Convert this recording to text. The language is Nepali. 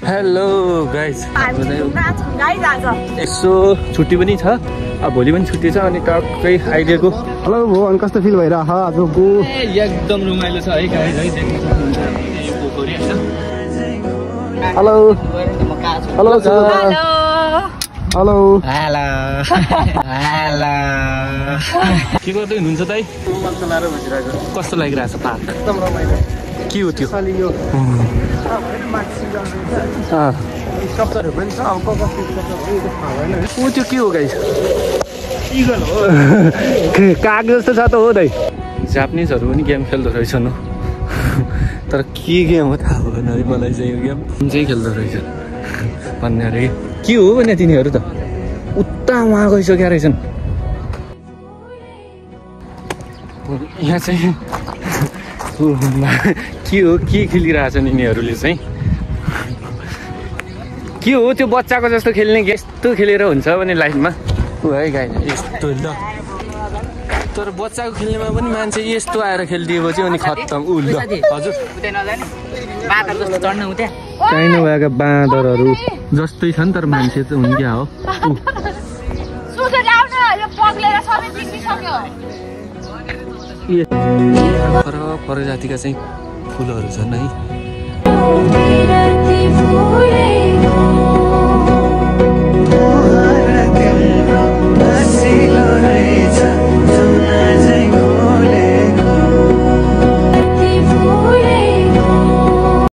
हेलो गाइज, यसो छुट्टी पनि छ, भोलि पनि छुट्टी छ अनि टक्कै आइदिएको। हेलो भुवन, कस्तो फिल भइरहेछ आजको? एकदम रमाइलो छ है गाइज, है देख्न सक्नुहुन्छ यो पोखरी हैन। Hello hello hello hello hello hello के गर्दै हुनुहुन्छ त? मोबाइल चलाएर बसिरहेको। कस्तो लागिरहेछ पार्क? एकदम रमाइलो। के हो त्यो? यो स्कल्पचरहरू पनि छ। अब ऊ त्यो के हो गाइस? इगल हो। काग जस्तो छ त हो दाइ। जापानिजहरू पनि गेम खेल्दो रहेछन् हो, तर के गेम हो थाहा भएन है मलाई चाहिँ। यो गेम चाहिँ खेल्दो रहेछ भन्ने अरे के हो भने तिनीहरू त उता उहाँ गइसकेका रहेछन्। यहाँ चाहिँ के हो, के खेलिरहेछन् यिनीहरूले चाहिँ? के हो त्यो बच्चाको जस्तो खेल्ने? यस्तो खेलेर हुन्छ भने लाइफमा ऊ है गाई यस्तो ल। तर बच्चाको खेल्नेमा पनि मान्छे यस्तो आएर खेलिदिएपछि अनि खत्तम। ऊ ल हजुर, काहीँ नभएका बाँदरहरू जस्तै छन् तर मान्छे त हुन् क्या हो। फरक फरक जातिका चाहिँ फुलहरू छन् है।